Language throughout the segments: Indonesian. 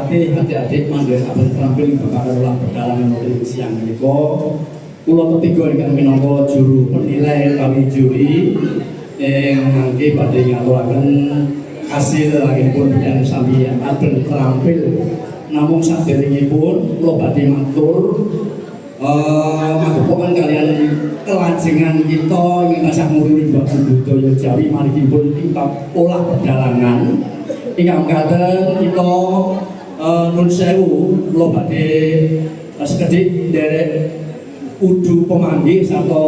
Patih, adik-adik manggil saben terampil bakal ulah berdalangan wonten siang menika. Kula ketiga ingkang minangka juru penilai kami juri nggih badhe ngaturaken hasil langipun yang sami aben terampil. Namung saderengipun kula badhe matur magepokan kalian kelajengan kita ingkang tansah nguruni bahan budaya Jawi marikipun tingkap olah perdalangan ingkang katen kita nun sewu kula badhe sekedhik nderek udu pemanggih sarta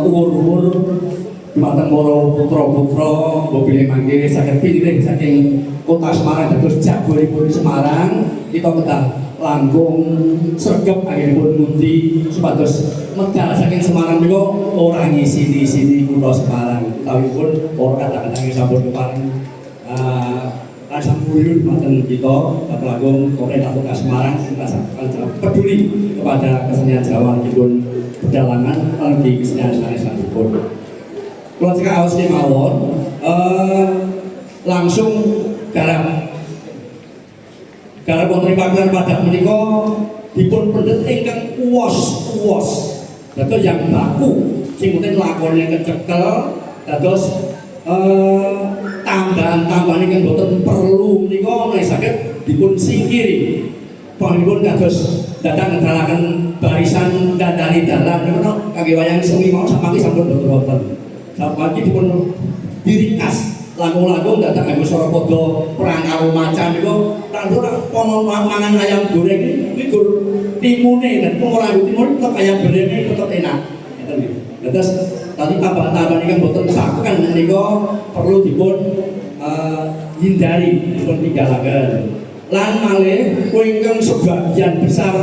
uwur-uwur dumateng para putra-putra mobil manggih saged pilih saking Kota Semarang dados jagonipun Semarang kita kedah langkung sregep akhiripun mundi supados medal saking Semarang menika ora ngisi-sini Kota Semarang tawipun ora kadang-kadang sampun kepareng rasa murni dumateng kita langkung Kota Semarang kita peduli kepada kesenian Jawa pun perjalanan lagi kesenian sanes-sanesipun. Kula cekak aos kemawon langsung garap wonten panggilan pada menika dipun pendet ingkang uwos-uwos dados yang baku sing mungkin lakone kecekel dados tambahan-tambahan ingkang boten perlu menika nek saged dipun singkiri panjenengan kados dadang ngedalaken barisan dandani dalan menika kangge wayang semi mau samangke sampun boten wonten samangke dipun diringkas langkung-langkung datang kanggo Surapada perang karo macan niku tandur ana mangan ayam goreng iki gur timune dan ora timun tetep ayam goreng tetep enak ngeten nggih. Terus tadi tambah-tambah niku mboten saken menika perlu dipun hindari dipun tinggalaken. Lan malih ingkang sebagian besar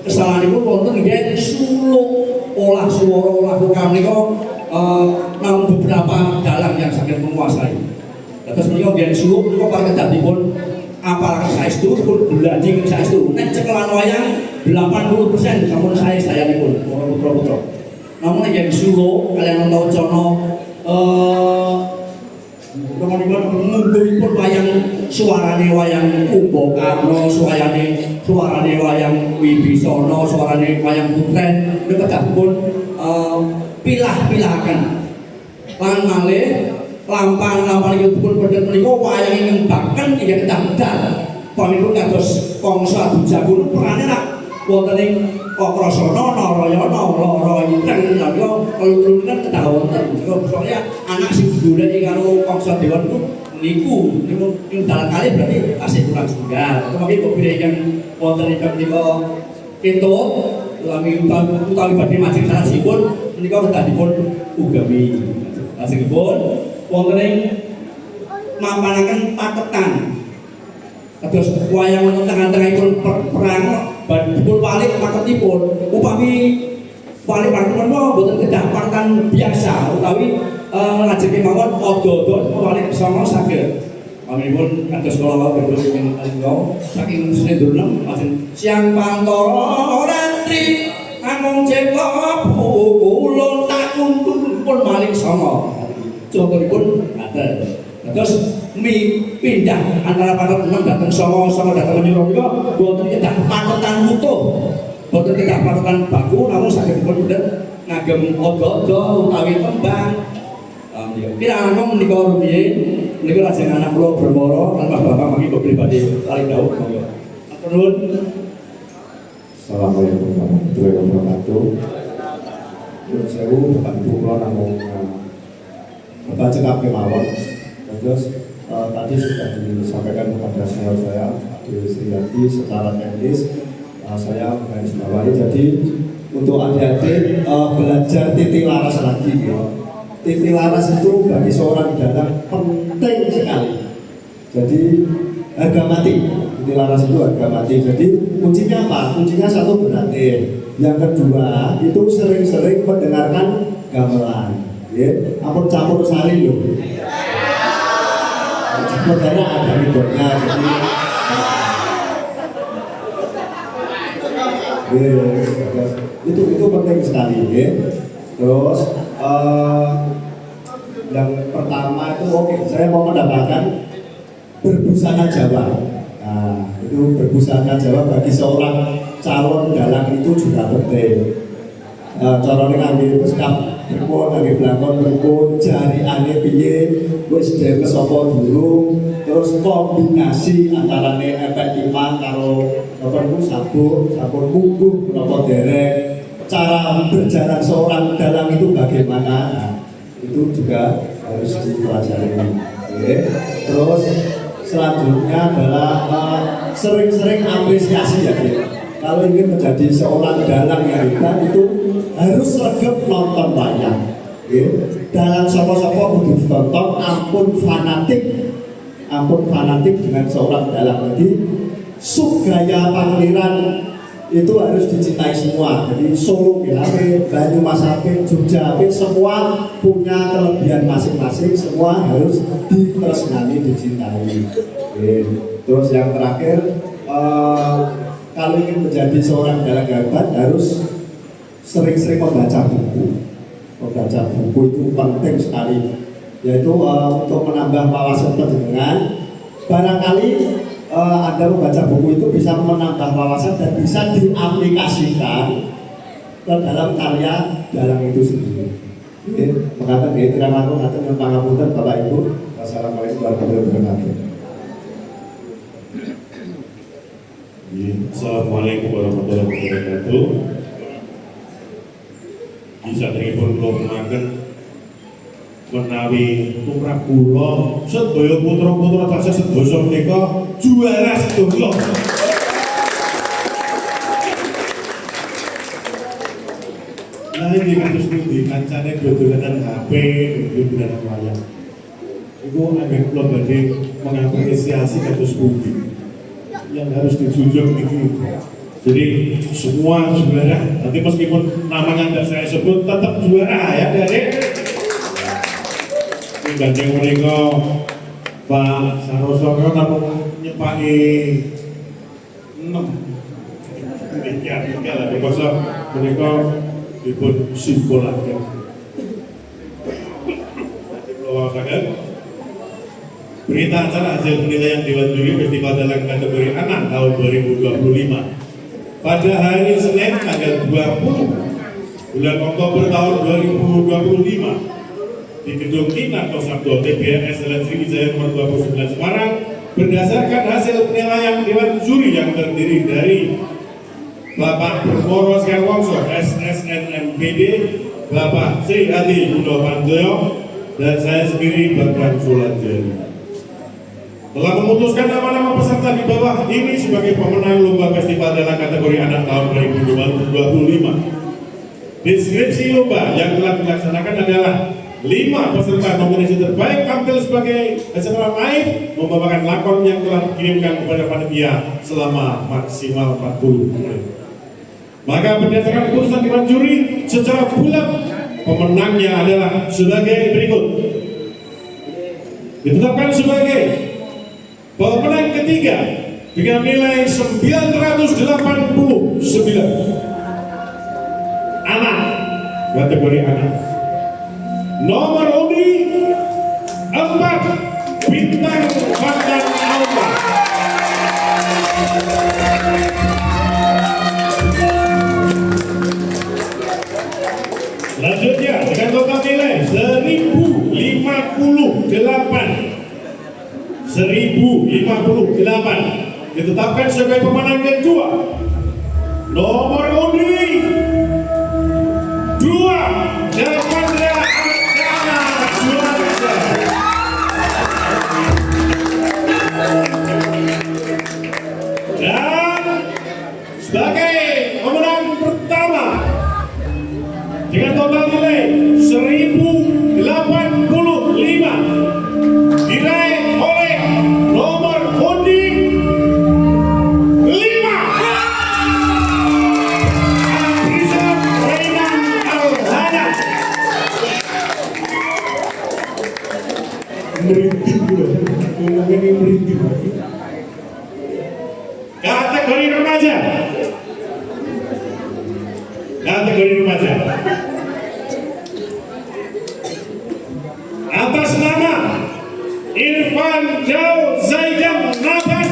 kesalanipun wonten nggih suluk olah swara olah vokal menika namun beberapa dalang yang sangat menguasai. Terus menika nggih suluk menika paling kedadipun apalagi saestu pun belajar saestu. Nek cekelan wayang 80% sampun sayanipun para putra-putra. Namun nek suluk kalian Antawacana kemudian mungguhipun wayang suarane wayang Kumbakarna, suarane wayang Wibisana, suarane wayang Putren niku kedadipun pilah-pilahaken. Lan malih lampahan-lampahan pun pedhet menika wayang ingkang baken ingkang damdal. Paminipun kados Kangsa Adujagung perane nak wonten ing Kakrasana, Narayana, Lara Inteng menika kelulunan kedah wonten. Soalnya anak sing digoleki karo Kangsa Dewan niku ing dalan kalih berarti tasih kurang setunggal. Mangke kok ingkang wonten ingkang menika ketut utawi badhe majeng sanesipun menika kedah dipun ugami. Lajengipun wonten ing mampanaken paketan. Kados wayang wonten tengah-tengahipun perang dipun walik paketipun upami walik paketipun mboten kedah paketan biasa utawi lajeng kemawon odo-odo walik sama saged. Paminipun kados kula berdua ing alingga saking Sendurnem lajeng siang pantara rantri amung cekap kula tak kumpul pun malih sama. Contohipun ngaten. Terus pindah antara paket 6 datang sama datang menyuruh menika boten kedah paketan utuh. Boten kedah paketan baku namun sagedipun ngagem odo-odo utawi tembang. Kirang menika rumiyin menika lajeng anak kula bermara lan bapak mangke kok pribadi paling dawuh monggo. Nuwun. Assalamualaikum warahmatullahi wabarakatuh. Nuwun sewu Bapak Ibu kula namung Bapak cekap kemawon. Terus tadi sudah disampaikan kepada saya Ade Sriyati secara teknis saya garis bawahi. Jadi untuk adik-adik belajar titik laras lagi ya. Titik laras itu bagi seorang dalang penting sekali. Jadi harga mati. Titik laras itu harga mati. Jadi kuncinya apa? Kuncinya satu berlatih. Yang kedua itu sering-sering mendengarkan gamelan. Ya, ampun campur sari loh. Sebenarnya ada midornya, jadi itu penting sekali. Ya. Terus yang pertama itu oke, saya mau mendapatkan berbusana Jawa. Nah, Nah, itu berbusana Jawa bagi seorang calon dalang itu juga penting. Carane ngangge beskap pripun, ngangge blangkon pripun, jariane piye, wis dhewe sapa dulu, terus kombinasi antarane efek imah karo apa niku sabun punggung napa derek, cara berjalan seorang dalang itu bagaimana, nah, itu juga harus dipelajari. Oke. Terus selanjutnya adalah sering-sering apresiasi ya. Kalau ingin menjadi seorang dalang yang hebat itu harus sregep nonton wayang. Dalang sapa-sapa kudu ditonton, ampun fanatik dengan seorang dalang. Jadi Sugaya Pangliran itu harus dicintai semua. Jadi Solo HP, Banyumas HP, Jogja HP semua punya kelebihan masing-masing, semua harus ditresnani, dicintai. Terus yang terakhir, kalau ingin menjadi seorang dalang hebat harus sering-sering membaca buku. Membaca buku itu penting sekali, yaitu untuk menambah wawasan panjenengan. Barangkali Anda membaca buku itu bisa menambah wawasan dan bisa diaplikasikan ke dalam karya dalang itu sendiri. Mengatakan terima kasih pangapunten Bapak Ibu. Wassalamualaikum warahmatullahi wabarakatuh. Assalamualaikum warahmatullahi wabarakatuh. Bisa tripun kula memaken menawi tumrap kula sedaya putra-putra taksih sedasa menika juara sedaya. Nah ini kados pundi kancane dolanan HP, dolanan wayang. Iku anggen kula badhe mengapresiasi kados pundi yang harus dijunjung ini. Jadi semua juara, nanti meskipun namanya tidak saya sebut tetap juara ya dari ini gandeng mereka Pak Saroso kan namun nyepaki 6 tiga lah dikosa mereka dibuat simbol lagi berita acara hasil penilaian Dewan Juri Festival Dalang kategori anak tahun 2025 pada hari Senin tanggal 20 bulan Oktober tahun 2025 di Gedung Kinarto Sabdo TBS Jalan Sriwijaya nomor 29 Semarang berdasarkan hasil penilaian Dewan Juri yang terdiri dari Bapak Permoro Skarwongso SSNMPD, Bapak Sri Hadi Budo Pantoyo, dan saya sendiri Bambang Sulanjani telah memutuskan nama-nama peserta di bawah ini sebagai pemenang lomba festival dalam kategori anak tahun 2025. Deskripsi lomba yang telah dilaksanakan adalah 5 peserta nominasi terbaik tampil sebagai peserta live membawakan lakon yang telah dikirimkan kepada panitia selama maksimal 40 menit. Maka berdasarkan keputusan Dewan Juri secara bulat pemenangnya adalah sebagai berikut. Ditetapkan sebagai pemenang ketiga dengan nilai 989 anak, kategori anak. Nomor undi 4 Bintang Pandan Alma. Selanjutnya dengan total nilai 1058 ditetapkan sebagai pemenang kedua nomor undi 2 Devandra Arkana Juanda. Dan sebagai pemenang pertama dengan total nilai 1085 diraih oleh nomor undi 5 Abrizal Rainan Alhana. Merintih bro, ngomongin merintih. Kategori remaja. Atas nama Irfan Jau Zaidan Nathan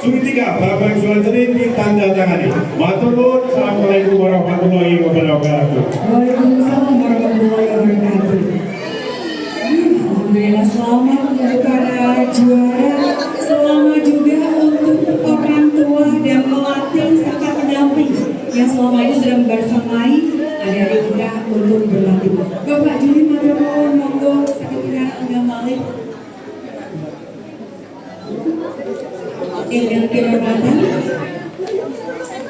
juri 3 Bapak Sulawesi tanda tangani. Matur nuwun. Assalamualaikum warahmatullahi wabarakatuh. Waalaikumsalam warahmatullahi wabarakatuh. Alhamdulillah, selamat untuk para juara, selamat juga untuk orang tua dan pelatih serta pendamping yang selama ini sudah membersamai adik-adik kita untuk berlatih. Bapak Juri Madrono, monggo sekalian Anda Malik. Dengan kehormatan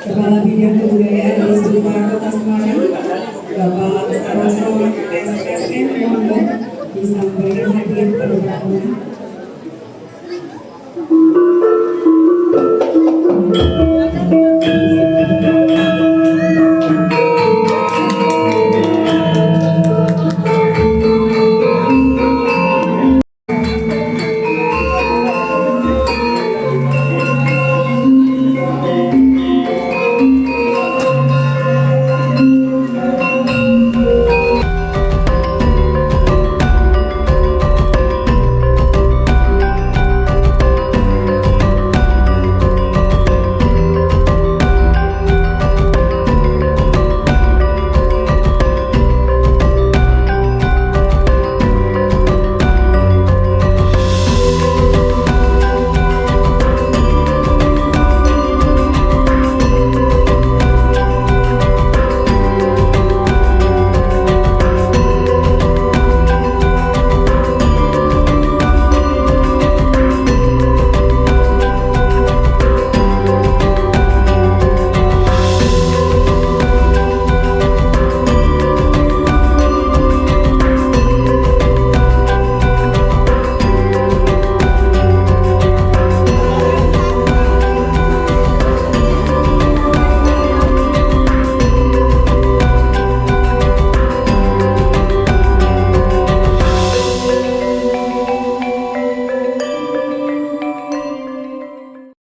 Kepala Bidang Kebudayaan Disputera Kota Semarang, Bapak Saroso SSN, monggo disampaikan hadiah pada